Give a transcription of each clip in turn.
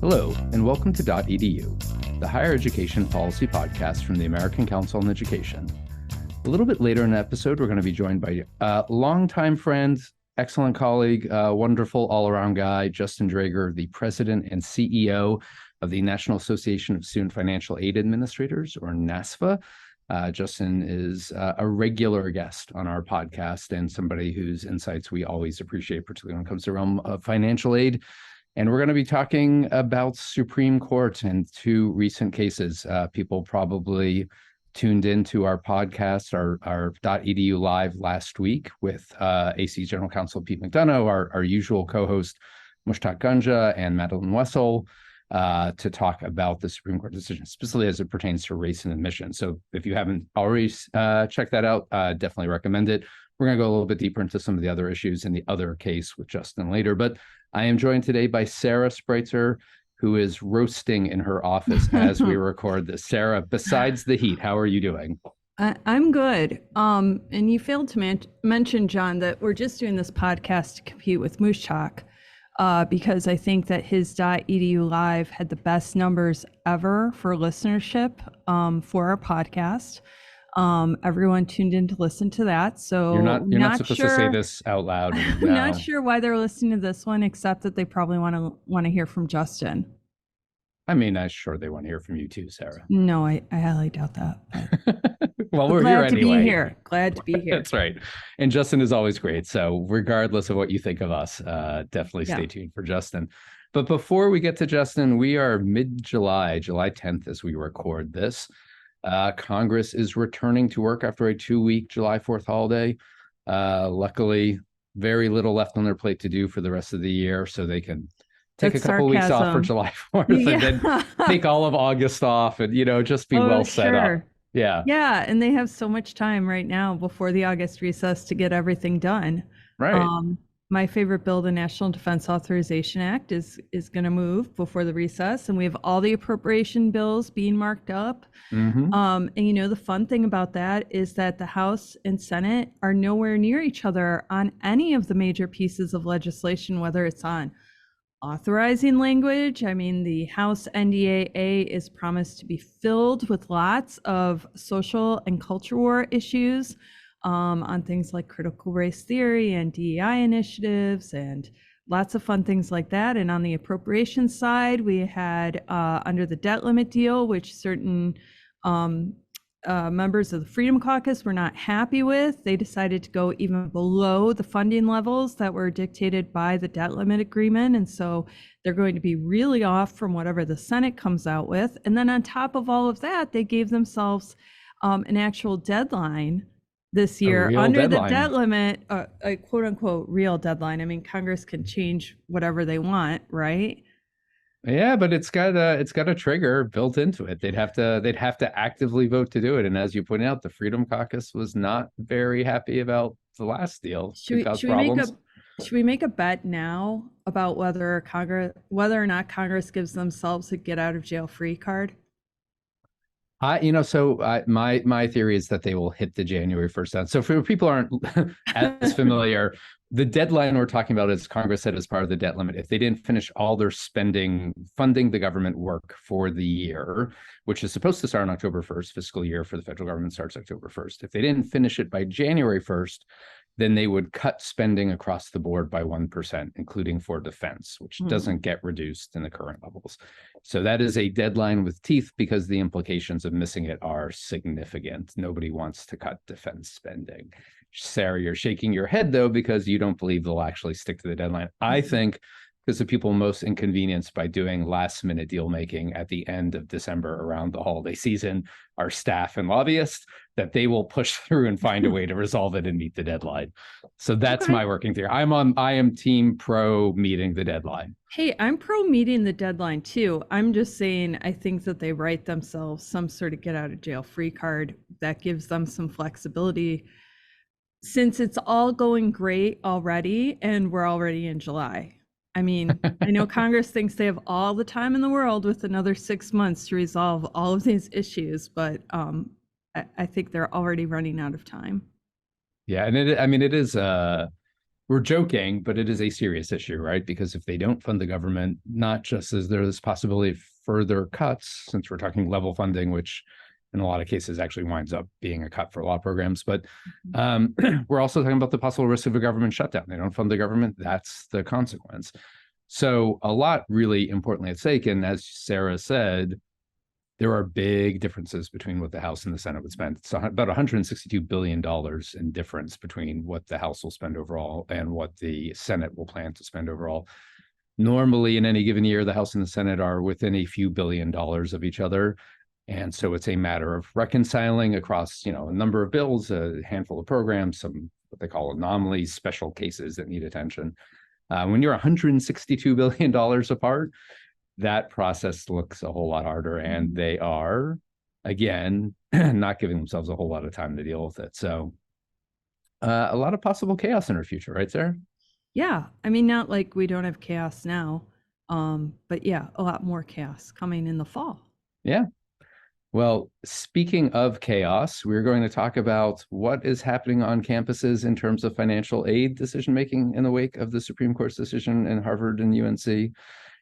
Hello, and welcome to dotEDU, the higher education policy podcast from the American Council on Education. A little bit later in the episode, we're going to be joined by longtime friend, excellent colleague, wonderful all-around guy, Justin Draeger, the president and CEO of the National Association of Student Financial Aid Administrators, or NASFA. Justin is a regular guest on our podcast and somebody whose insights we always appreciate, particularly when it comes to the realm of financial aid. And we're going to be talking about Supreme Court and two recent cases. People probably tuned into our podcast, our dotEDU Live last week with AC General Counsel Pete McDonough, our usual co-host Mushtaq Ganja and Madeline Wessel, to talk about the Supreme Court decision, specifically as it pertains to race and admission. So if you haven't already checked that out, definitely recommend it. We're going to go a little bit deeper into some of the other issues in the other case with Justin later. But I am joined today by Sarah Spreitzer, who is roasting in her office as we record this. Sarah, besides the heat, how are you doing? I'm good. And you failed to mention, John, that we're just doing this podcast to compete with Mushtaq, because I think that his dotEDU Live had the best numbers ever for listenership for our podcast. Everyone tuned in to listen to that. So you're not supposed to say this out loud. No. I'm not sure why they're listening to this one, except that they probably want to hear from Justin. I mean, I'm sure they want to hear from you too, Sarah. No, I highly doubt that. Well, we're here anyway. Glad to be here. That's right. And Justin is always great. So regardless of what you think of us, definitely stay tuned for Justin. But before we get to Justin, we are mid-July, July 10th as we record this. Congress is returning to work after a 2-week July 4th holiday. Luckily, very little left on their plate to do for the rest of the year, so they can take a couple weeks off for July 4th and then take all of August off and, just be set up. Yeah. Yeah. And they have so much time right now before the August recess to get everything done. Right. My favorite bill, the National Defense Authorization Act, is going to move before the recess, and we have all the appropriation bills being marked up. Mm-hmm. And the fun thing about that is that the House and Senate are nowhere near each other on any of the major pieces of legislation, whether it's on authorizing language. I mean, the House NDAA is promised to be filled with lots of social and culture war issues on things like critical race theory and DEI initiatives and lots of fun things like that. And on the appropriations side, we had under the debt limit deal, which certain members of the Freedom Caucus were not happy with. They decided to go even below the funding levels that were dictated by the debt limit agreement. And so they're going to be really off from whatever the Senate comes out with. And then on top of all of that, they gave themselves an actual deadline this year under the debt limit, a quote unquote real deadline. I mean, Congress can change whatever they want, right? Yeah, but it's got a trigger built into it. They'd have to actively vote to do it. And as you pointed out, the Freedom Caucus was not very happy about the last deal. Should we make a bet now about whether or not Congress gives themselves a get out of jail free card? My theory is that they will hit the January 1st deadline. So for people who aren't as familiar, the deadline we're talking about is Congress said as part of the debt limit, if they didn't finish all their funding the government work for the year, which is supposed to start on October 1st, fiscal year for the federal government starts October 1st. If they didn't finish it by January 1st, then they would cut spending across the board by 1%, including for defense, which doesn't get reduced in the current levels. So that is a deadline with teeth because the implications of missing it are significant. Nobody wants to cut defense spending. Sarah, you're shaking your head, though, because you don't believe they'll actually stick to the deadline. I think because the people most inconvenienced by doing last minute deal making at the end of December around the holiday season are staff and lobbyists, that they will push through and find a way to resolve it and meet the deadline. So that's my working theory. I am team pro meeting the deadline. Hey, I'm pro meeting the deadline too. I'm just saying I think that they write themselves some sort of get out of jail free card that gives them some flexibility, since it's all going great already and we're already in July. I mean, I know Congress thinks they have all the time in the world with another 6 months to resolve all of these issues, but I think they're already running out of time. Yeah, and it is we're joking, but it is a serious issue, right? Because if they don't fund the government, not just is there this possibility of further cuts, since we're talking level funding, which in a lot of cases actually winds up being a cut for law programs, but we're also talking about the possible risk of a government shutdown. They don't fund the government, that's the consequence. So a lot really importantly at stake. And as Sarah said, there are big differences between what the House and the Senate would spend. It's about $162 billion in difference between what the House will spend overall and what the Senate will plan to spend overall. Normally, in any given year, the House and the Senate are within a few $billion of each other. And so it's a matter of reconciling across, a number of bills, a handful of programs, some what they call anomalies, special cases that need attention. When you're $162 billion apart, that process looks a whole lot harder, and they are, again, not giving themselves a whole lot of time to deal with it. So a lot of possible chaos in our future, right, Sarah? Yeah. I mean, not like we don't have chaos now, but yeah, a lot more chaos coming in the fall. Yeah. Well, speaking of chaos, we're going to talk about what is happening on campuses in terms of financial aid decision-making in the wake of the Supreme Court's decision in Harvard and UNC,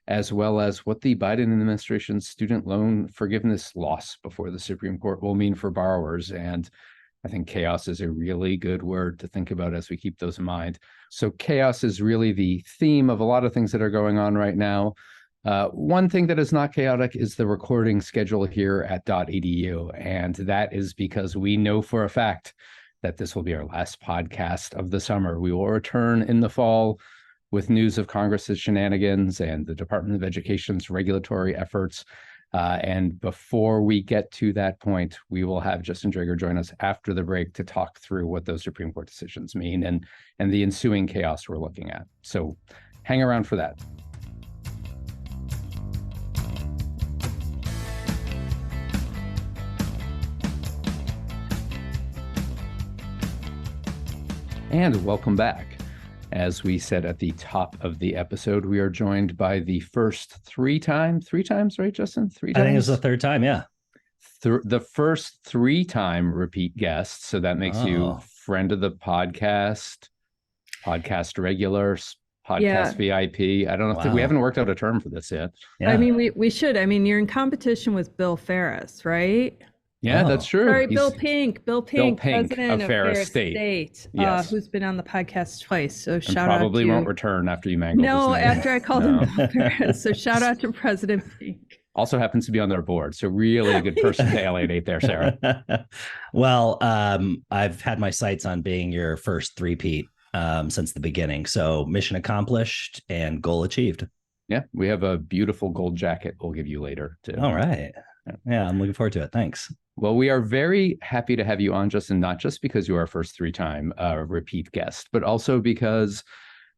as well as what the Biden administration's student loan forgiveness loss before the Supreme Court will mean for borrowers. And I think chaos is a really good word to think about as we keep those in mind. So chaos is really the theme of a lot of things that are going on right now. One thing that is not chaotic is the recording schedule here at dotEDU. And that is because we know for a fact that this will be our last podcast of the summer. We will return in the fall with news of Congress's shenanigans and the Department of Education's regulatory efforts. And before we get to that point, we will have Justin Draeger join us after the break to talk through what those Supreme Court decisions mean and the ensuing chaos we're looking at. So hang around for that. And welcome back. As we said at the top of the episode, we are joined by the first three times, right, Justin? Three times? I think it's the third time, yeah. The first 3-time repeat guest. So that makes you friend of the podcast regular, podcast VIP. I don't know if we haven't worked out a term for this yet. Yeah. I mean, we should. I mean, you're in competition with Bill Ferris, right? Yeah, that's true. Sorry, Bill Pink, president of Ferris State, yes. Who's been on the podcast twice. So shout out to probably won't return after you mangled his name. After I called him Bill Ferris. So shout out to President Pink. Also happens to be on their board. So really a good person to alienate there, Sarah. Well, I've had my sights on being your first three-peat since the beginning. So mission accomplished and goal achieved. Yeah, we have a beautiful gold jacket we'll give you later, too. All right. Yeah, I'm looking forward to it. Thanks. Well, we are very happy to have you on, Justin, not just because you are our first 3-time repeat guest, but also because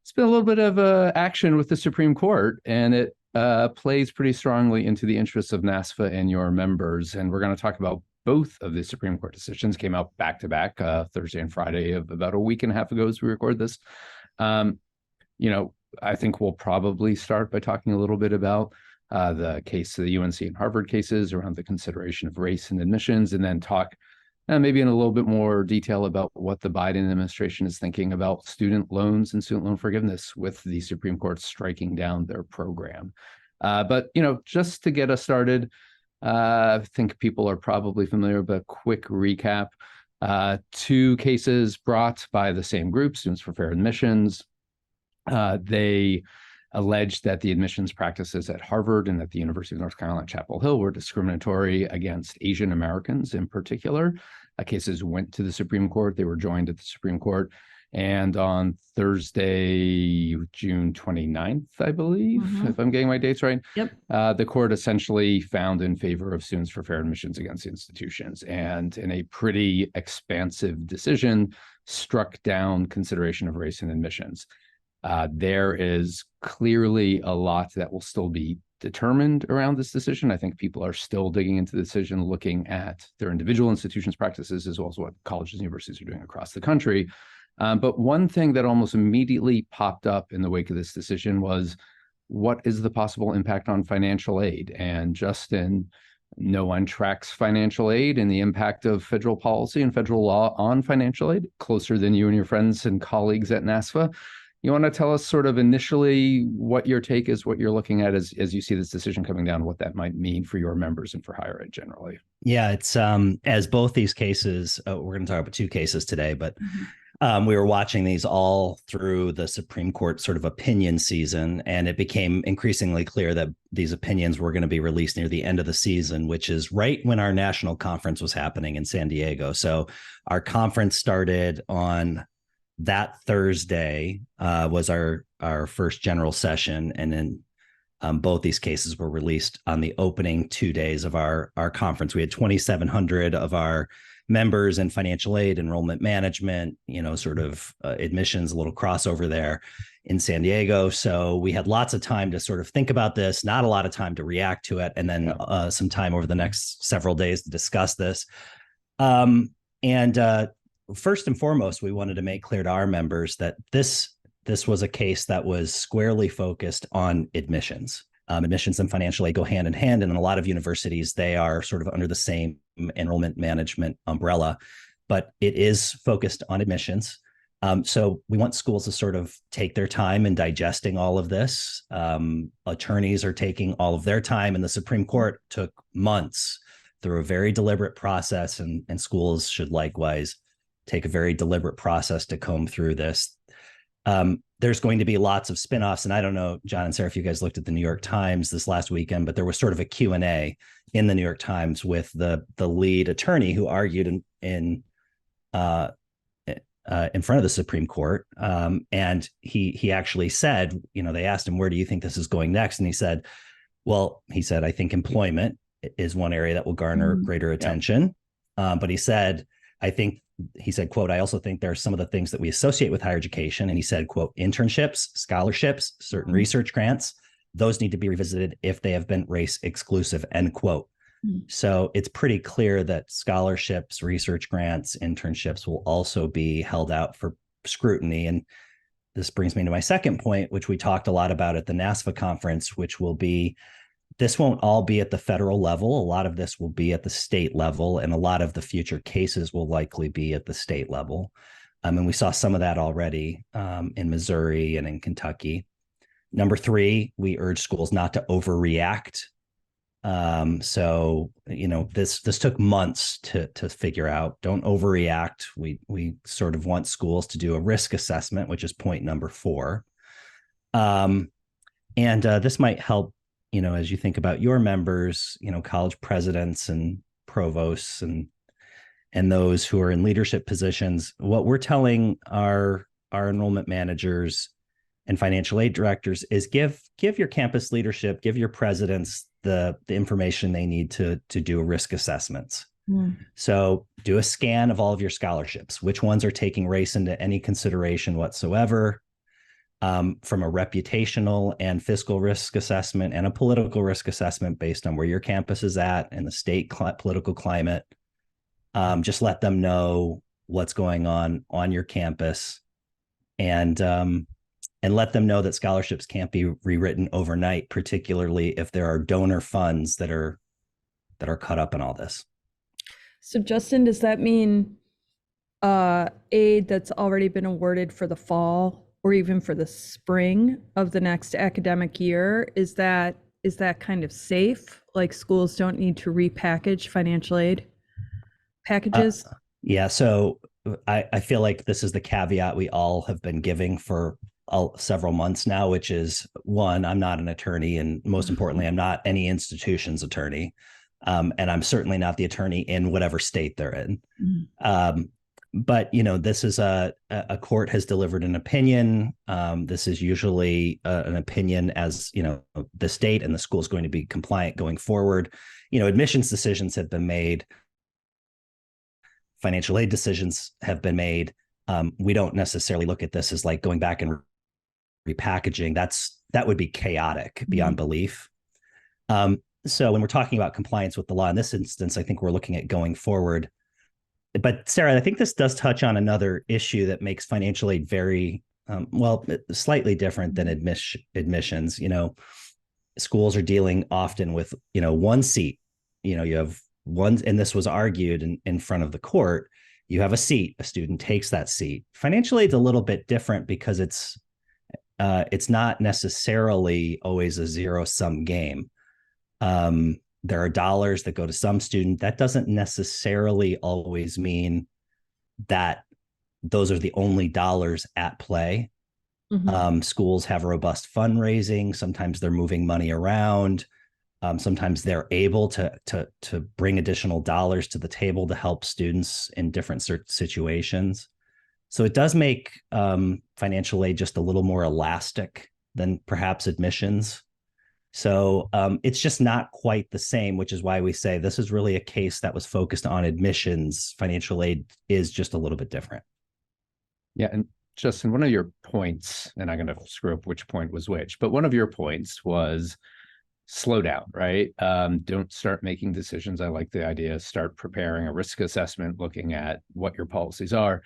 it's been a little bit of action with the Supreme Court, and it plays pretty strongly into the interests of NASFA and your members. And we're going to talk about both of the Supreme Court decisions. Came out back-to-back Thursday and Friday of about a week and a half ago as we record this. I think we'll probably start by talking a little bit about the case of the UNC and Harvard cases around the consideration of race and admissions, and then talk maybe in a little bit more detail about what the Biden administration is thinking about student loans and student loan forgiveness with the Supreme Court striking down their program. But just to get us started, I think people are probably familiar, but a quick recap. 2 cases brought by the same group, Students for Fair Admissions. They alleged that the admissions practices at Harvard and at the University of North Carolina at Chapel Hill were discriminatory against Asian Americans in particular. Cases went to the Supreme Court. They were joined at the Supreme Court. And on Thursday, June 29th, I believe, if I'm getting my dates right, the court essentially found in favor of Students for Fair Admissions against institutions, and in a pretty expansive decision, struck down consideration of race in admissions. There is clearly a lot that will still be determined around this decision. I think people are still digging into the decision, looking at their individual institutions' practices, as well as what colleges and universities are doing across the country. But one thing that almost immediately popped up in the wake of this decision was, what is the possible impact on financial aid? And Justin, No one tracks financial aid and the impact of federal policy and federal law on financial aid closer than you and your friends and colleagues at NASFA. You want to tell us sort of initially what your take is, what you're looking at as you see this decision coming down, what that might mean for your members and for higher ed generally? Yeah, it's as both these cases, we're going to talk about two cases today, but we were watching these all through the Supreme Court sort of opinion season, and it became increasingly clear that these opinions were going to be released near the end of the season, which is right when our national conference was happening in San Diego. So our conference started on that Thursday, was our first general session, and then both these cases were released on the opening 2 days of our conference. We had 2,700 of our members in financial aid, enrollment management, sort of admissions, a little crossover there in San Diego. So we had lots of time to sort of think about this, not a lot of time to react to it, and then some time over the next several days to discuss this. First and foremost, we wanted to make clear to our members that this was a case that was squarely focused on admissions. Admissions and financial aid go hand in hand, and in a lot of universities, they are sort of under the same enrollment management umbrella, but it is focused on admissions. So we want schools to sort of take their time in digesting all of this. Attorneys are taking all of their time, and the Supreme Court took months through a very deliberate process, and schools should likewise take a very deliberate process to comb through this. There's going to be lots of spinoffs, and I don't know, John and Sarah, if you guys looked at the New York Times this last weekend, but there was sort of a Q&A in the New York Times with the lead attorney who argued in front of the Supreme Court, and he actually said, they asked him, where do you think this is going next? And he said, I think employment is one area that will garner greater attention, but he said, quote, I also think there are some of the things that we associate with higher education. And he said, quote, internships, scholarships, certain research grants, those need to be revisited if they have been race exclusive, end quote. So it's pretty clear that scholarships, research grants, internships will also be held out for scrutiny. And this brings me to my second point, which we talked a lot about at the NASFA conference, which will be, this won't all be at the federal level. A lot of this will be at the state level, and a lot of the future cases will likely be at the state level. And we saw some of that already in Missouri and in Kentucky. Number three, we urge schools not to overreact. This took months to figure out. Don't overreact. We sort of want schools to do a risk assessment, which is point number 4. This might help, as you think about your members, college presidents and provosts and those who are in leadership positions. What we're telling our enrollment managers and financial aid directors is give your campus leadership, give your presidents the information they need to do risk assessments. So do a scan of all of your scholarships. Which ones are taking race into any consideration whatsoever? From a reputational and fiscal risk assessment and a political risk assessment based on where your campus is at and the state political climate. Just let them know what's going on your campus, and let them know that scholarships can't be rewritten overnight, particularly if there are donor funds that are caught up in all this. So Justin, does that mean aid that's already been awarded for the fall or even for the spring of the next academic year, is that kind of safe? Like schools don't need to repackage financial aid packages? Yeah, so I feel like this is the caveat we all have been giving for several months now, which is, one, I'm not an attorney, and most importantly, I'm not any institution's attorney. And I'm certainly not the attorney in whatever state they're in. But, this is a court has delivered an opinion. This is usually an opinion as, the state and the school is going to be compliant going forward. Admissions decisions have been made. Financial aid decisions have been made. We don't necessarily look at this as like going back and repackaging. That would be chaotic beyond belief. So when we're talking about compliance with the law in this instance, I think we're looking at going forward. But Sarah, I think this does touch on another issue that makes financial aid very, slightly different than admissions. Schools are dealing often with, one seat you have one, and this was argued in front of the court, you have a seat, a student takes that seat. Financial aid's a little bit different because it's not necessarily always a zero-sum game. There are dollars that go to some student. That doesn't necessarily always mean that those are the only dollars at play. Mm-hmm. Schools have robust fundraising. Sometimes they're moving money around. Sometimes they're able to bring additional dollars to the table to help students in different situations. So it does make financial aid just a little more elastic than perhaps admissions. So it's just not quite the same, which is why we say this is really a case that was focused on admissions. Financial aid is just a little bit different. Yeah, and Justin, one of your points, and I'm going to screw up which point was which, but one of your points was slow down, right? Don't start making decisions. I like the idea. Start preparing a risk assessment, looking at what your policies are.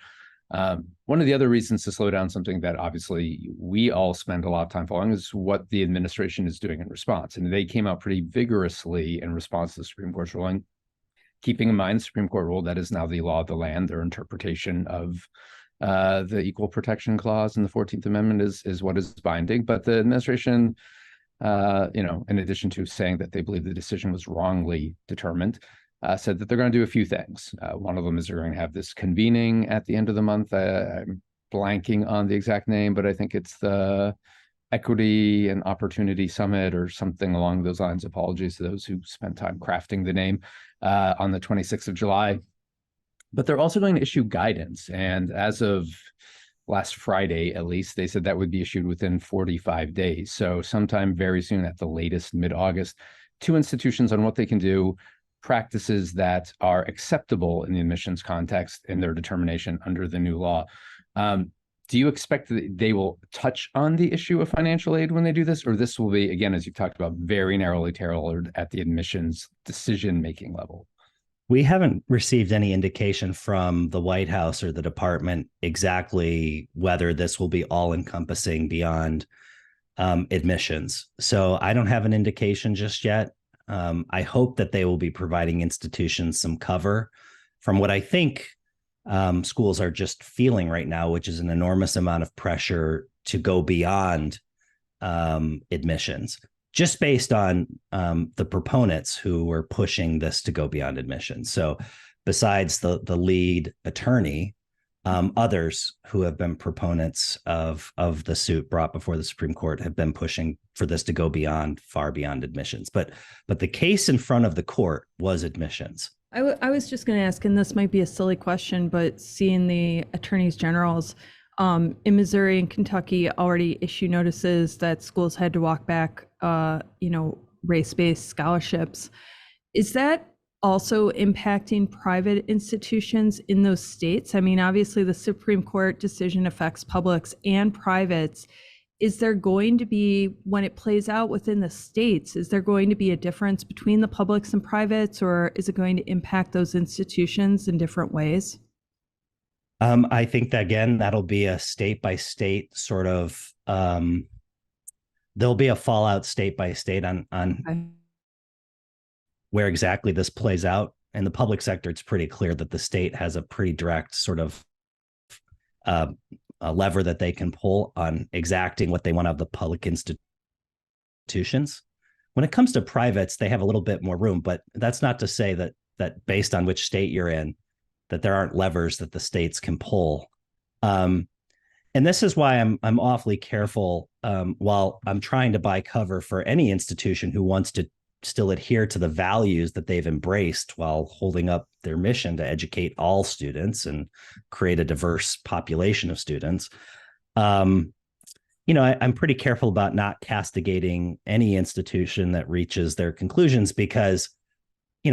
One of the other reasons to slow down, something that obviously we all spend a lot of time following, is what the administration is doing in response. And they came out pretty vigorously in response to the Supreme Court's ruling, keeping in mind the Supreme Court rule that is now the law of the land. Their interpretation of the Equal Protection Clause in the 14th Amendment is what is binding. But the administration, in addition to saying that they believe the decision was wrongly determined, said that they're going to do a few things. One of them is they're going to have this convening at the end of the month. I'm blanking on the exact name, but I think it's the Equity and Opportunity Summit or something along those lines. Apologies to those who spent time crafting the name, on the 26th of July. But they're also going to issue guidance. And as of last Friday, at least, they said that would be issued within 45 days. So sometime very soon, at the latest, mid-August, to institutions on what they can do, practices that are acceptable in the admissions context in their determination under the new law. Do you expect that they will touch on the issue of financial aid when they do this? Or this will be, again, as you've talked about, very narrowly tailored at the admissions decision-making level? We haven't received any indication from the White House or the department exactly whether this will be all-encompassing beyond admissions. So I don't have an indication just yet. I hope that they will be providing institutions some cover from what I think schools are just feeling right now, which is an enormous amount of pressure to go beyond admissions, just based on the proponents who were pushing this to go beyond admissions. So besides the lead attorney, others who have been proponents of the suit brought before the Supreme Court have been pushing for this to go far beyond admissions. But the case in front of the court was admissions. I was just going to ask, and this might be a silly question, but seeing the attorneys generals in Missouri and Kentucky already issue notices that schools had to walk back, race-based scholarships. Is that also impacting private institutions in those states? I mean, obviously the Supreme Court decision affects publics and privates. Is there going to be, when it plays out within the states, is there going to be a difference between the publics and privates, or is it going to impact those institutions in different ways? I think that, again, that'll be a state by state sort of, there'll be a fallout state by state on okay, where exactly this plays out. In the public sector, it's pretty clear that the state has a pretty direct sort of a lever that they can pull on exacting what they want out of the public institutions. When it comes to privates, they have a little bit more room, but that's not to say that based on which state you're in, that there aren't levers that the states can pull. And this is why I'm awfully careful while I'm trying to buy cover for any institution who wants to still adhere to the values that they've embraced while holding up their mission to educate all students and create a diverse population of students. I'm pretty careful about not castigating any institution that reaches their conclusions because,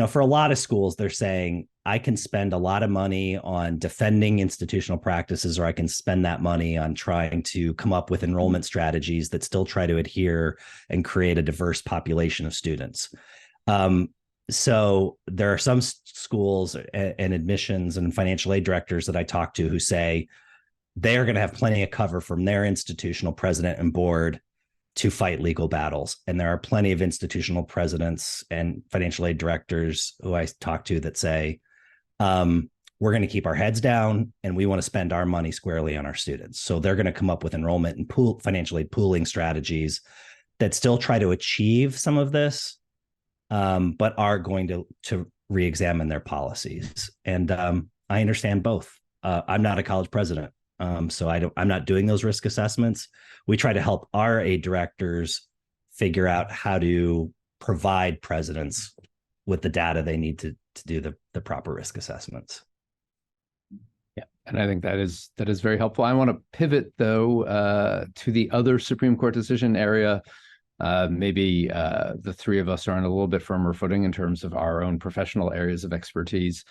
for a lot of schools, they're saying, I can spend a lot of money on defending institutional practices, or I can spend that money on trying to come up with enrollment strategies that still try to adhere and create a diverse population of students. So there are some schools and admissions and financial aid directors that I talk to who say they are going to have plenty of cover from their institutional president and board to fight legal battles. And there are plenty of institutional presidents and financial aid directors who I talk to that say, we're going to keep our heads down and we want to spend our money squarely on our students. So they're going to come up with enrollment and financial aid pooling strategies that still try to achieve some of this, but are going to re-examine their policies. And I understand both. I'm not a college president, so I'm not doing those risk assessments. We try to help our aid directors figure out how to provide presidents with the data they need to do the proper risk assessments. Yeah, and I think that is very helpful. I want to pivot though to the other Supreme Court decision area. Maybe the three of us are on a little bit firmer footing in terms of our own professional areas of expertise.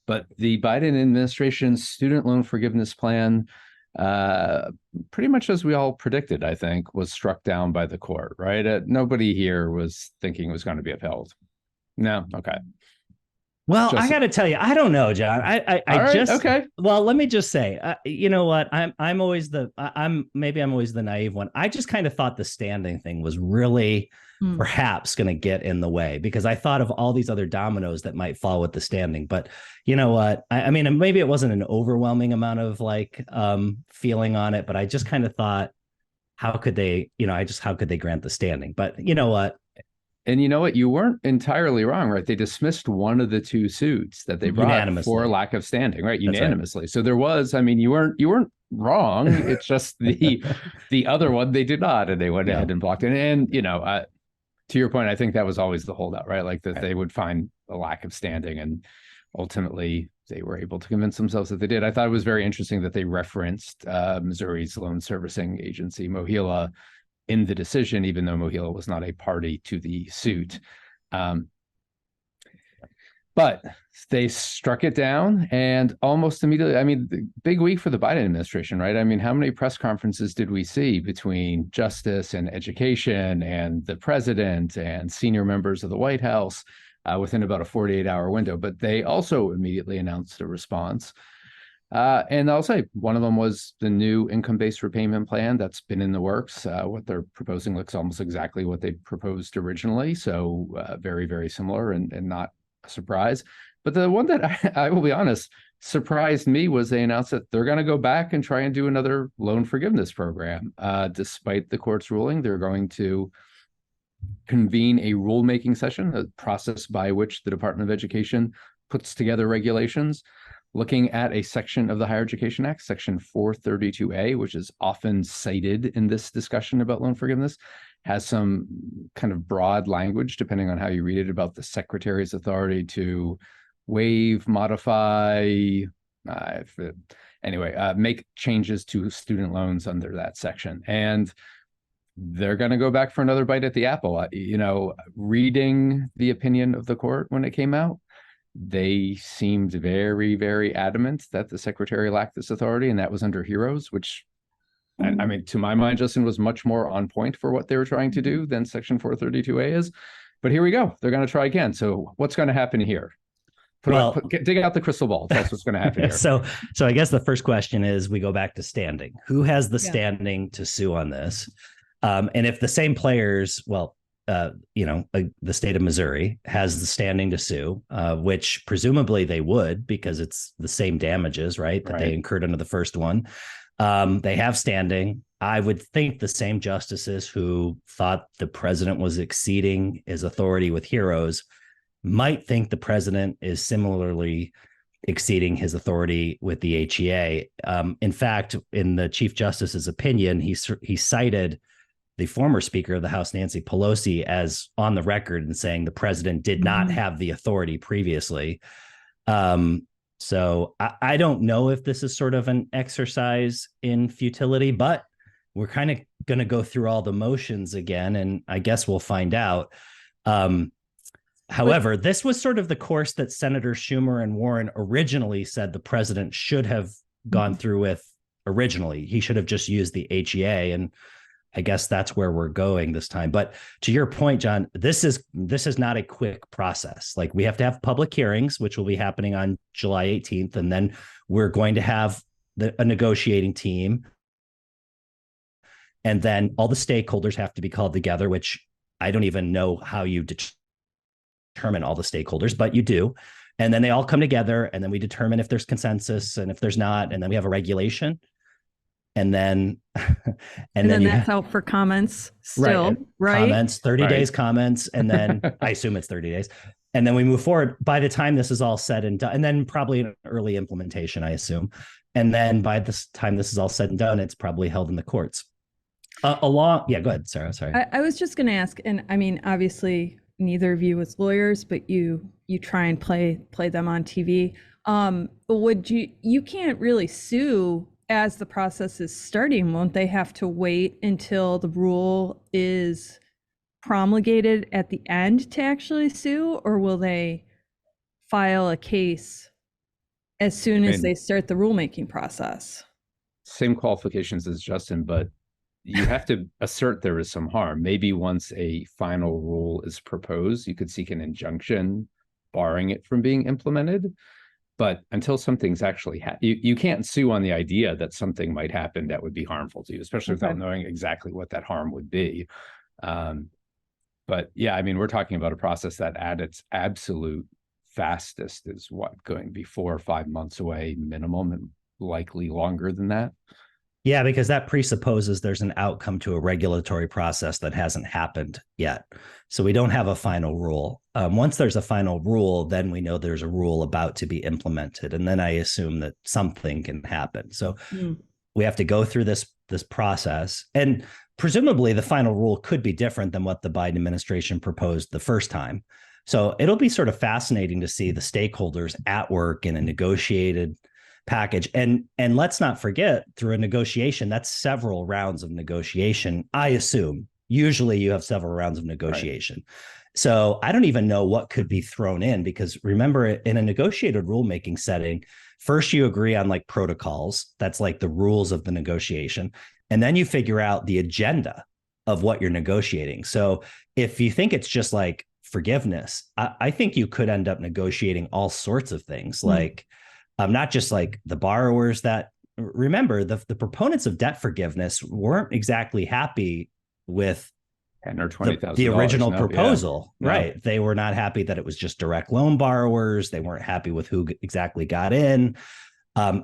But the Biden administration's student loan forgiveness plan, pretty much as we all predicted, I think, was struck down by the court, right? Nobody here was thinking it was going to be upheld. No, okay. Well, Justin, I got to tell you, I don't know, John. Okay. Well, let me just say, you know what? I'm always the naive one. I just kind of thought the standing thing was really perhaps going to get in the way, because I thought of all these other dominoes that might fall with the standing. But you know what? I mean, maybe it wasn't an overwhelming amount of feeling on it, but I just kind of thought, how could they grant the standing? But you know what? And you know what? You weren't entirely wrong, right? They dismissed one of the two suits that they brought for lack of standing, right? Unanimously. Right. So there was, I mean, you weren't wrong. It's just the other one they did not, and they went ahead and blocked it. And you know, to your point, I think that was always the holdout, right? Like that they would find a lack of standing, and ultimately they were able to convince themselves that they did. I thought it was very interesting that they referenced Missouri's loan servicing agency, MOHELA, in the decision, even though MOHELA was not a party to the suit. But they struck it down, and almost immediately, I mean, the big week for the Biden administration, right? I mean, how many press conferences did we see between justice and education and the president and senior members of the White House within about a 48-hour window? But they also immediately announced a response. And I'll say one of them was the new income-based repayment plan that's been in the works. What they're proposing looks almost exactly what they proposed originally. So very, very similar and not a surprise. But the one that I will be honest, surprised me was they announced that they're going to go back and try and do another loan forgiveness program. Despite the court's ruling, they're going to convene a rulemaking session, a process by which the Department of Education puts together regulations looking at a section of the Higher Education Act, Section 432A, which is often cited in this discussion about loan forgiveness, has some kind of broad language, depending on how you read it, about the Secretary's authority to waive, modify, make changes to student loans under that section. And they're going to go back for another bite at the apple. You know, reading the opinion of the court when it came out, they seemed very, very adamant that the secretary lacked this authority, and that was under HEROES, which, I mean, to my mind, Justin, was much more on point for what they were trying to do than Section 432A is. But here we go. They're going to try again. So what's going to happen here? Dig out the crystal ball. Tell us what's going to happen here. So I guess the first question is, we go back to standing. Who has the standing to sue on this? And if the same players, the state of Missouri has the standing to sue, which presumably they would, because it's the same damages, right, that they incurred under the first one. They have standing. I would think the same justices who thought the president was exceeding his authority with HEROES might think the president is similarly exceeding his authority with the HEA. In fact, in the Chief Justice's opinion, he cited the former Speaker of the House, Nancy Pelosi, as on the record and saying the president did not have the authority previously. So I don't know if this is sort of an exercise in futility, but we're kind of going to go through all the motions again, and I guess we'll find out. However, this was sort of the course that Senator Schumer and Warren originally said the president should have gone through with originally. He should have just used the HEA, and I guess that's where we're going this time. But to your point, John, this is not a quick process. Like, we have to have public hearings, which will be happening on July 18th. And then we're going to have a negotiating team. And then all the stakeholders have to be called together, which I don't even know how you determine all the stakeholders, but you do. And then they all come together, and then we determine if there's consensus and if there's not, and then we have a regulation. And then and then that's out for comments still, right? Comments, 30 days comments, and then I assume it's 30 days. And then we move forward. By the time this is all said and done, and then probably an early implementation, I assume. And then by this time this is all said and done, it's probably held in the courts. Yeah, go ahead, Sarah. Sorry. I was just going to ask, and I mean, obviously, neither of you as lawyers, but you try and play them on TV. Would you can't really sue as the process is starting? Won't they have to wait until the rule is promulgated at the end to actually sue, or will they file a case as soon as they start the rulemaking process? Same qualifications as Justin, but you have to assert there is some harm. Maybe once a final rule is proposed, you could seek an injunction barring it from being implemented. But until something's actually you can't sue on the idea that something might happen that would be harmful to you, especially without knowing exactly what that harm would be. But yeah, I mean, we're talking about a process that at its absolute fastest is going to be 4 or 5 months away minimum, and likely longer than that. Yeah, because that presupposes there's an outcome to a regulatory process that hasn't happened yet. So we don't have a final rule. Once there's a final rule, then we know there's a rule about to be implemented. And then I assume that something can happen. So we have to go through this process. And presumably the final rule could be different than what the Biden administration proposed the first time. So it'll be sort of fascinating to see the stakeholders at work in a negotiated package. And let's not forget, through a negotiation, that's several rounds of negotiation. I assume usually you have several rounds of negotiation. Right. So I don't even know what could be thrown in, because remember, in a negotiated rulemaking setting, first you agree on like protocols. That's like the rules of the negotiation. And then you figure out the agenda of what you're negotiating. So if you think it's just like forgiveness, I think you could end up negotiating all sorts of things, like not just like the borrowers that, remember, the proponents of debt forgiveness weren't exactly happy with $10,000 or $20,000 the original proposal. Yeah. Right. No. They were not happy that it was just direct loan borrowers. They weren't happy with who exactly got in,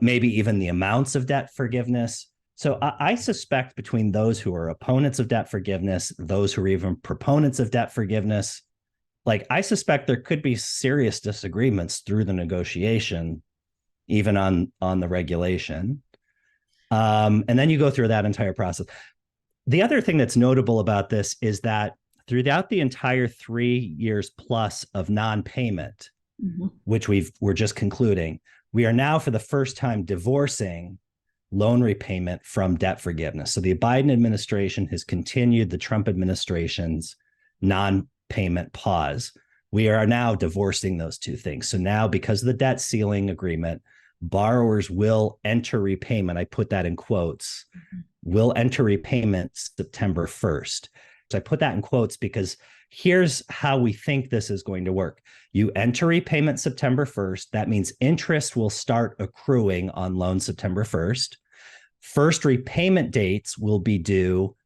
maybe even the amounts of debt forgiveness. So I suspect between those who are opponents of debt forgiveness, those who are even proponents of debt forgiveness, like I suspect there could be serious disagreements through the negotiation, even on the regulation. And then you go through that entire process. The other thing that's notable about this is that throughout the entire 3 years plus of non-payment, which we're just concluding, we are now for the first time divorcing loan repayment from debt forgiveness. So the Biden administration has continued the Trump administration's non-payment pause. We are now divorcing those two things. So now, because of the debt ceiling agreement, borrowers will enter repayment. I put that in quotes, will enter repayment September 1st. So I put that in quotes because here's how we think this is going to work. You enter repayment September 1st. That means interest will start accruing on loans September 1st. First repayment dates will be due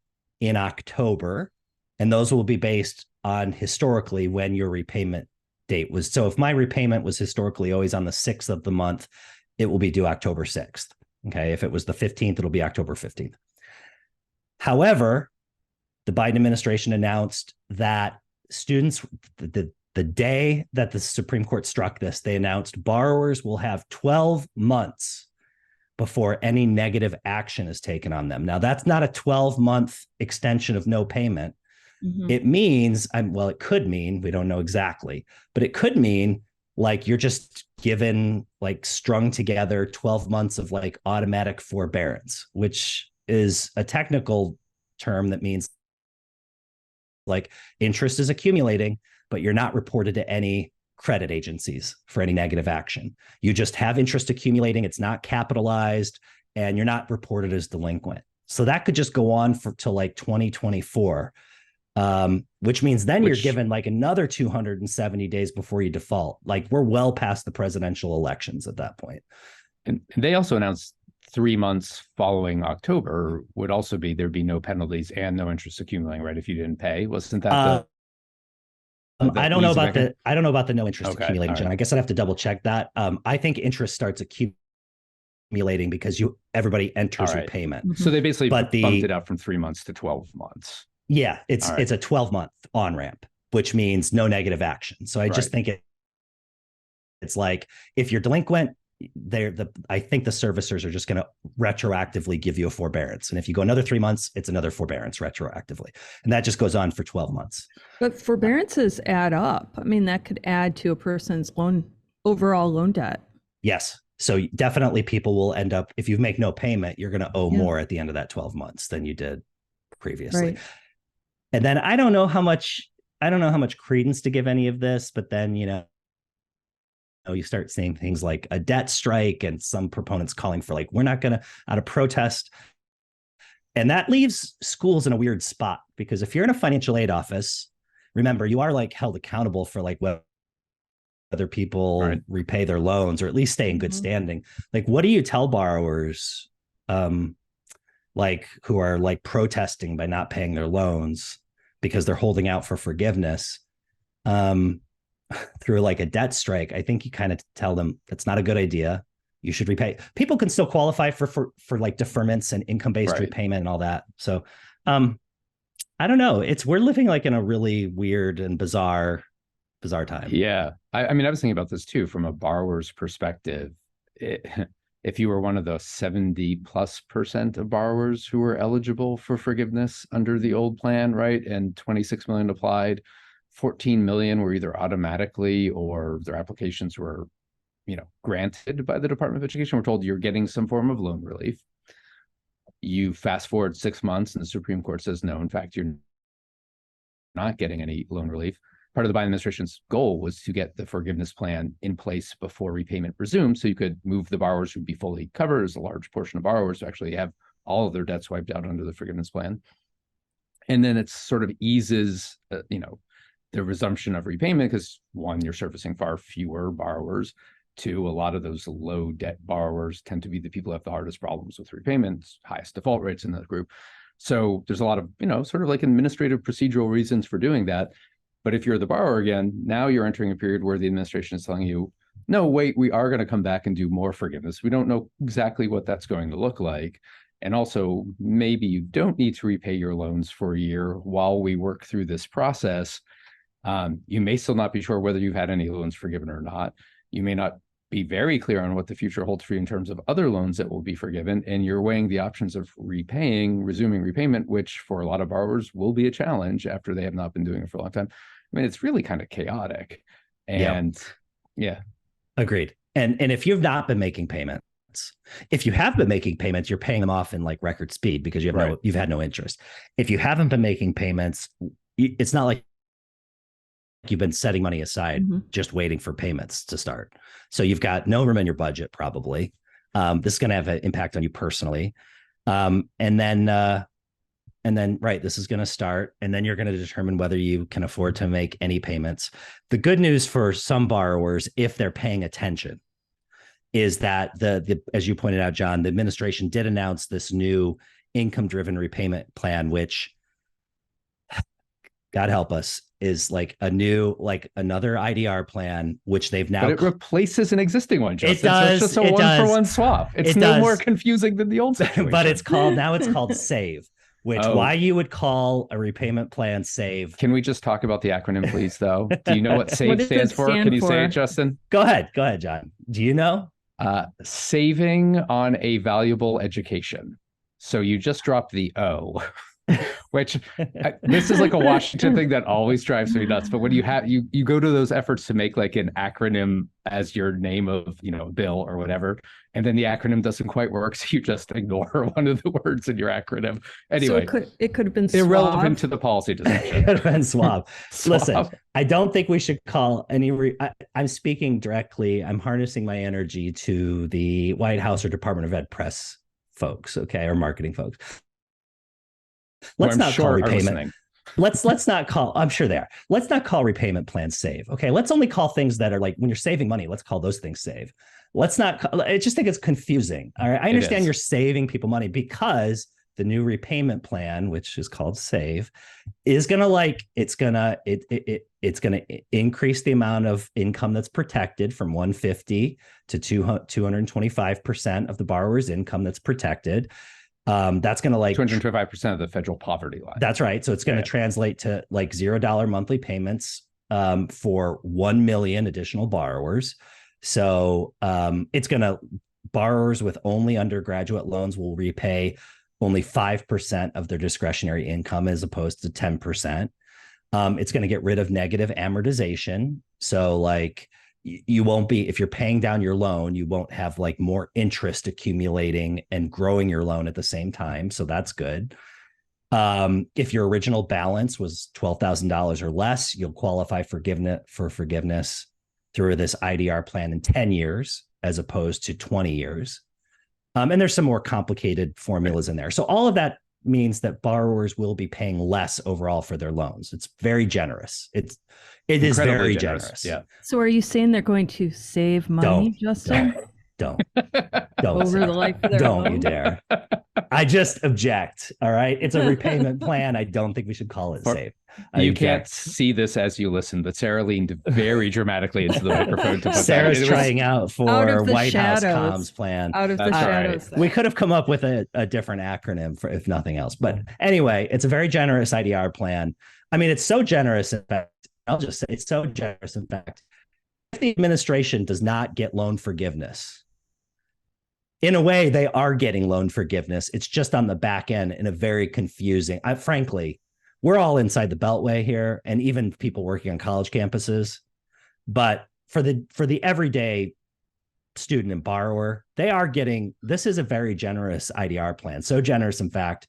in October, and those will be based on historically when your repayment date was. So if my repayment was historically always on the 6th of the month, it will be due October 6th. Okay. If it was the 15th, it'll be October 15th. However, the Biden administration announced that students, the day that the Supreme Court struck this, they announced borrowers will have 12 months before any negative action is taken on them. Now, that's not a 12-month extension of no payment. It means, well, it could mean, we don't know exactly, but it could mean like you're just given like strung together 12 months of like automatic forbearance, which is a technical term that means like interest is accumulating, but you're not reported to any credit agencies for any negative action. You just have interest accumulating. It's not capitalized and you're not reported as delinquent. So that could just go on till like 2024. Which means then you're given like another 270 days before you default. Like we're well past the presidential elections at that point. And they also announced 3 months following October would also be, there'd be no penalties and no interest accumulating, right? If you didn't pay, wasn't that I don't know about the no interest accumulating, right. John. I guess I'd have to double check that. I think interest starts accumulating because everybody enters repayment. So they basically bumped it up from 3 months to 12 months. Yeah, it's a 12-month on-ramp, which means no negative action. So I just think it's like, if you're delinquent, I think the servicers are just going to retroactively give you a forbearance. And if you go another 3 months, it's another forbearance retroactively. And that just goes on for 12 months. But forbearances add up. I mean, that could add to a person's overall loan debt. Yes. So definitely people will end up, if you make no payment, you're going to owe more at the end of that 12 months than you did previously. Right. And then I don't know how much credence to give any of this, but then, you start seeing things like a debt strike and some proponents calling for we're not going to, out of protest. And that leaves schools in a weird spot, because if you're in a financial aid office, remember, you are held accountable for whether people repay their loans or at least stay in good standing. What do you tell borrowers who are protesting by not paying their loans because they're holding out for forgiveness? Through a debt strike? I think you kind of tell them that's not a good idea. You should repay. People can still qualify for deferments and income-based repayment and all that. So I don't know. We're living in a really weird and bizarre time. Yeah. I mean, I was thinking about this too, from a borrower's perspective. If you were one of the 70+% of borrowers who were eligible for forgiveness under the old plan, right? And 26 million applied, 14 million were either automatically or their applications were, granted by the Department of Education. We're told you're getting some form of loan relief. You fast forward 6 months and the Supreme Court says, no, in fact, you're not getting any loan relief. Part of the Biden administration's goal was to get the forgiveness plan in place before repayment resumed, so you could move the borrowers who'd be fully covered, as a large portion of borrowers to actually have all of their debts wiped out under the forgiveness plan. And then it sort of eases, the resumption of repayment, because one, you're servicing far fewer borrowers. Two, a lot of those low debt borrowers tend to be the people who have the hardest problems with repayments, highest default rates in that group. So there's a lot of, sort of administrative procedural reasons for doing that. But if you're the borrower again, now you're entering a period where the administration is telling you, no, wait, we are going to come back and do more forgiveness. We don't know exactly what that's going to look like. And also, maybe you don't need to repay your loans for a year while we work through this process. You may still not be sure whether you've had any loans forgiven or not. You may not be very clear on what the future holds for you in terms of other loans that will be forgiven. And you're weighing the options of resuming repayment, which for a lot of borrowers will be a challenge after they have not been doing it for a long time. I mean, it's really kind of chaotic. And yeah. Agreed. And if you've not been making payments, if you have been making payments, you're paying them off in record speed because you've had no interest. If you haven't been making payments, it's not like you've been setting money aside, just waiting for payments to start. So you've got no room in your budget, probably. This is going to have an impact on you personally. And then, this is going to start, and then you're going to determine whether you can afford to make any payments. The good news for some borrowers, if they're paying attention, is that the as you pointed out, John, the administration did announce this new income-driven repayment plan, which, God help us, is another IDR plan, which they've now. But it replaces an existing one, Justin. It does. So it's just a one-for-one swap. It's no more confusing than the old situation. But it's called SAVE, which why you would call a repayment plan SAVE. Can we just talk about the acronym, please, though? Do you know what SAVE stands for? Can you say it, Justin? Go ahead, John. Do you know? Saving on a valuable education. So you just dropped the O. Which this is a Washington thing that always drives me nuts. But when you go to those efforts to make an acronym as your name of bill or whatever, and then the acronym doesn't quite work, so you just ignore one of the words in your acronym. Anyway, so it could have been irrelevant to the policy discussion. It could have been swab. Listen, I don't think we should call any. I'm speaking directly. I'm harnessing my energy to the White House or Department of Ed press folks, or marketing folks. Let's not call repayment. Let's not call. I'm sure they are. Let's not call repayment plans SAVE. Okay. Let's only call things that are when you're saving money. Let's call those things SAVE. let's not, I just think it's confusing. All right. I understand you're saving people money because the new repayment plan, which is called SAVE, is going to it's going to increase the amount of income that's protected from 150 to 225% of the borrower's income that's protected. That's going to 225% of the federal poverty line. That's right. So it's going to translate to $0 monthly payments for 1 million additional borrowers. So it's going to, borrowers with only undergraduate loans will repay only 5% of their discretionary income as opposed to 10%. It's going to get rid of negative amortization. So you won't be, if you're paying down your loan, you won't have more interest accumulating and growing your loan at the same time. So that's good. If your original balance was $12,000 or less, you'll qualify for forgiveness through this IDR plan in 10 years as opposed to 20 years. And there's some more complicated formulas in there. So all of that means that borrowers will be paying less overall for their loans. It's very generous. It is very generous. Yeah. So are you saying they're going to save money, Justin? Don't over the life of their don't loan? You dare. I just object. All right. It's a repayment plan. I don't think we should call it SAVE. You can't see this as you listen, but Sarah leaned very dramatically into the microphone to put Sarah's trying out for White House comms plan. Out of the shadows. Right. We could have come up with a different acronym for, if nothing else. But anyway, it's a very generous IDR plan. I mean, it's so generous. In fact, I'll just say it's so generous. In fact, if the administration does not get loan forgiveness, in a way, they are getting loan forgiveness. It's just on the back end in a very confusing. Frankly, we're all inside the Beltway here, and even people working on college campuses. But for the everyday student and borrower, they are getting. This is a very generous IDR plan. So generous, in fact,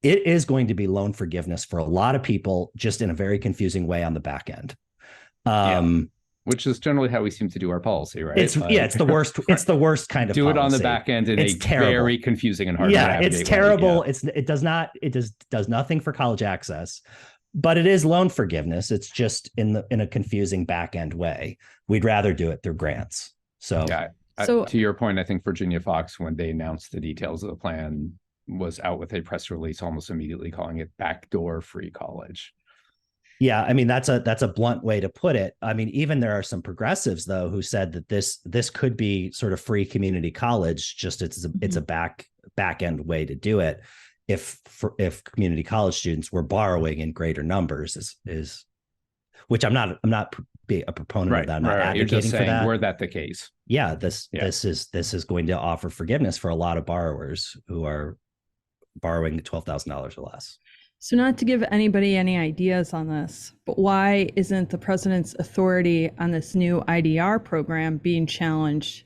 it is going to be loan forgiveness for a lot of people, just in a very confusing way on the back end. Which is generally how we seem to do our policy, right? It's the worst. It's the worst kind of do policy. It on the back end in a very confusing and hard. Yeah, it's terrible. It does nothing for college access, but it is loan forgiveness. It's just in a confusing back end way. We'd rather do it through grants. So to your point, I think Virginia Fox, when they announced the details of the plan, was out with a press release almost immediately calling it backdoor free college. Yeah, I mean, that's a blunt way to put it. I mean, even there are some progressives, though, who said that this could be sort of free community college, just it's a back end way to do it. If community college students were borrowing in greater numbers, is which I'm not be a proponent of that. I'm not advocating for that. Were that the case? Yeah, this is going to offer forgiveness for a lot of borrowers who are borrowing $12,000 or less. So not to give anybody any ideas on this, but why isn't the president's authority on this new IDR program being challenged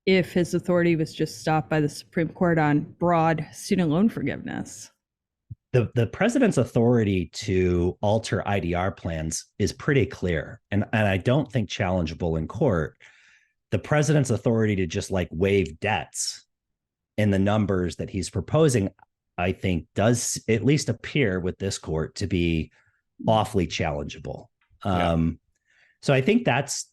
if his authority was just stopped by the Supreme Court on broad student loan forgiveness? The president's authority to alter IDR plans is pretty clear, and I don't think challengeable in court. The president's authority to just waive debts in the numbers that he's proposing, I think, does at least appear with this court to be awfully challengeable. So I think that's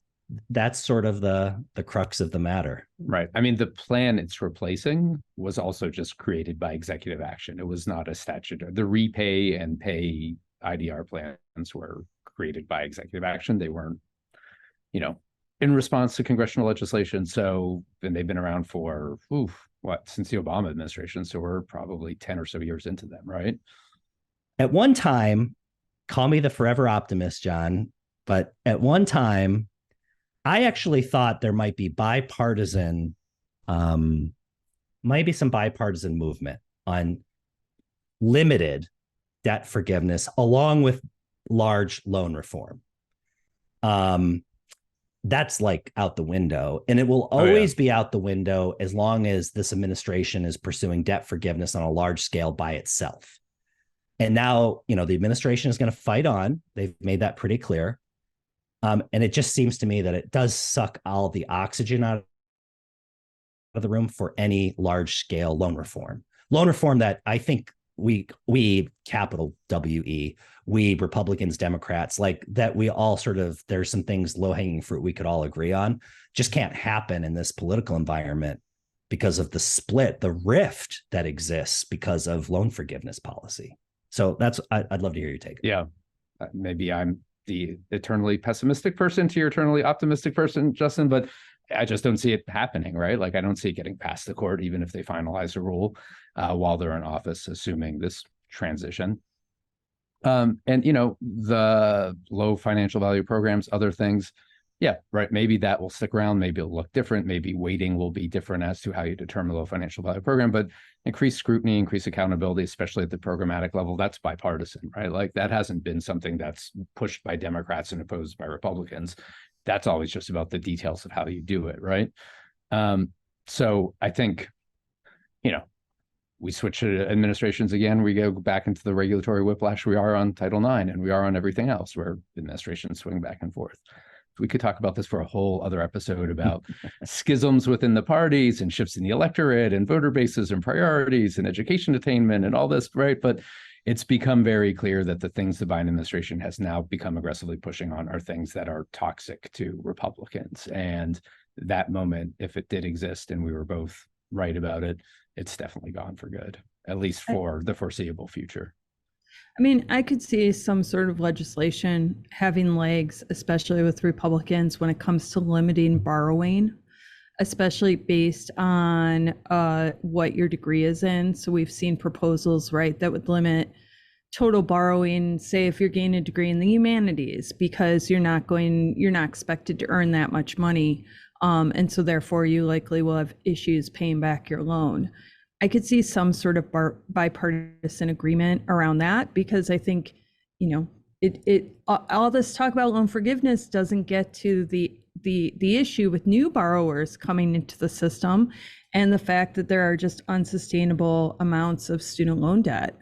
sort of the crux of the matter. Right. I mean, the plan it's replacing was also just created by executive action. It was not a statute. The repay and pay IDR plans were created by executive action. They weren't, in response to congressional legislation. So, and they've been around for, since the Obama administration. So we're probably 10 or so years into them, right? At one time, call me the forever optimist, John, but at one time, I actually thought there might be some bipartisan movement on limited debt forgiveness along with large loan reform. That's out the window, and it will always be out the window as long as this administration is pursuing debt forgiveness on a large scale by itself. And now, the administration is going to fight on. They've made that pretty clear. And it just seems to me that it does suck all the oxygen out of the room for any large scale loan reform that I think we capital WE, we Republicans, Democrats, like that, we all sort of, there's some things, low-hanging fruit we could all agree on, just can't happen in this political environment because of the split, the rift that exists because of loan forgiveness policy. So I'd love to hear your take. Yeah. Maybe I'm the eternally pessimistic person to your eternally optimistic person, Justin, but I just don't see it happening, right? Like, I don't see it getting past the court, even if they finalize a rule while they're in office, assuming this transition. And, the low financial value programs, other things, yeah, right. Maybe that will stick around. Maybe it'll look different. Maybe weighting will be different as to how you determine low financial value program, but increased scrutiny, increased accountability, especially at the programmatic level, that's bipartisan, right? Like, that hasn't been something that's pushed by Democrats and opposed by Republicans. That's always just about the details of how you do it, right? So I think, we switch to administrations again, we go back into the regulatory whiplash we are on Title IX, and we are on everything else, where administrations swing back and forth. We could talk about this for a whole other episode about schisms within the parties and shifts in the electorate and voter bases and priorities and education attainment and all this, right? But it's become very clear that the things the Biden administration has now become aggressively pushing on are things that are toxic to Republicans. And that moment, if it did exist and we were both right about it, it's definitely gone for good, at least for the foreseeable future. I mean, I could see some sort of legislation having legs, especially with Republicans, when it comes to limiting borrowing, especially based on what your degree is in. So we've seen proposals, right, that would limit total borrowing, say if you're getting a degree in the humanities, because you're not expected to earn that much money. And so therefore you likely will have issues paying back your loan. I could see some sort of bipartisan agreement around that, because I think, all this talk about loan forgiveness doesn't get to the issue with new borrowers coming into the system and the fact that there are just unsustainable amounts of student loan debt.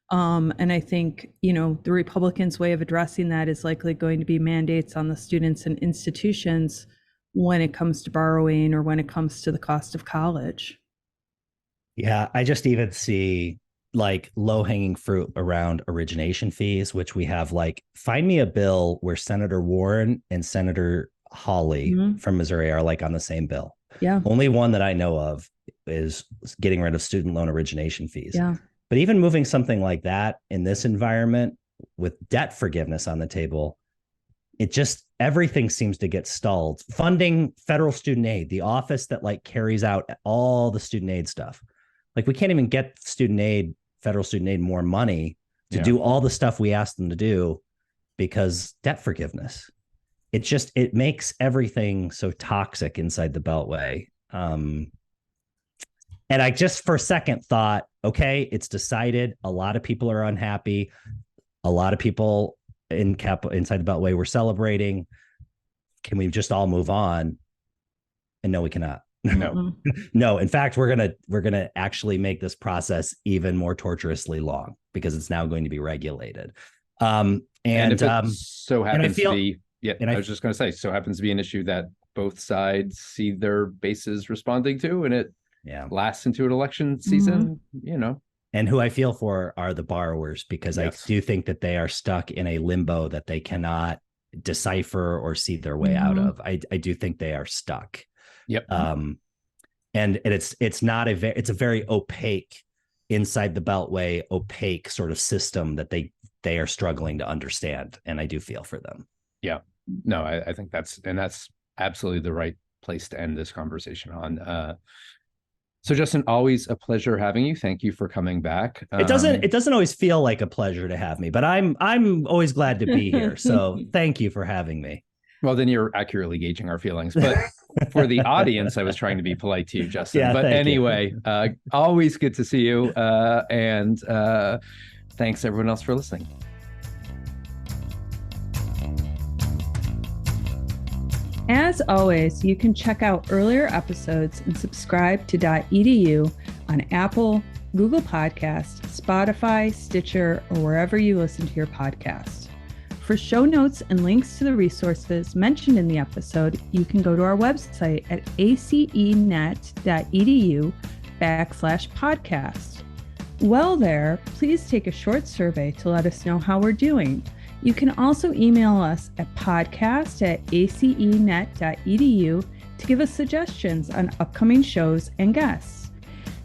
And I think, the Republicans' way of addressing that is likely going to be mandates on the students and institutions when it comes to borrowing or when it comes to the cost of college. Yeah, I just even see like low-hanging fruit around origination fees, which we have, like, find me a bill where Senator Warren and Senator Hawley from Missouri are like on the same bill. Yeah. Only one that I know of is getting rid of student loan origination fees. Yeah. But even moving something like that in this environment with debt forgiveness on the table, it just, everything seems to get stalled. Funding federal student aid, the office that like carries out all the student aid stuff. Like, we can't even get federal student aid more money to do all the stuff we asked them to do because debt forgiveness. It makes everything so toxic inside the Beltway. And I just for a second thought, okay, it's decided. A lot of people are unhappy. A lot of people inside the Beltway were celebrating. Can we just all move on? And no, we cannot. No. In fact, we're gonna actually make this process even more torturously long because it's now going to be regulated. And if it so happens to be, I was just going to say, so happens to be an issue that both sides see their bases responding to, and it lasts into an election season. And who I feel for are the borrowers, because I do think that they are stuck in a limbo that they cannot decipher or see their way out of. I do think they are stuck. Yep. And it's a very opaque, inside the Beltway, opaque sort of system that they are struggling to understand. And I do feel for them. Yeah. No, I think that's absolutely the right place to end this conversation on. So Justin, always a pleasure having you. Thank you for coming back. It doesn't always feel like a pleasure to have me, but I'm always glad to be here. So thank you for having me. Well, then you're accurately gauging our feelings. But for the audience, I was trying to be polite to you, Justin. Yeah, but anyway, always good to see you. And thanks everyone else for listening. As always, you can check out earlier episodes and subscribe to dotEDU on Apple, Google Podcasts, Spotify, Stitcher, or wherever you listen to your podcasts. For show notes and links to the resources mentioned in the episode, you can go to our website at acenet.edu/podcast. While there, please take a short survey to let us know how we're doing. You can also email us at podcast@acenet.edu to give us suggestions on upcoming shows and guests.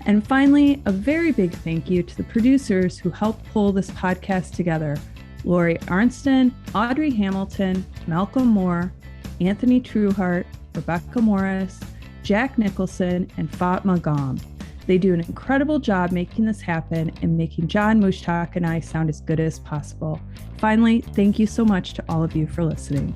And finally, a very big thank you to the producers who helped pull this podcast together: Lori Arnston, Audrey Hamilton, Malcolm Moore, Anthony Trueheart, Rebecca Morris, Jack Nicholson, and Fatma Gom. They do an incredible job making this happen and making John Mushtak and I sound as good as possible. Finally, thank you so much to all of you for listening.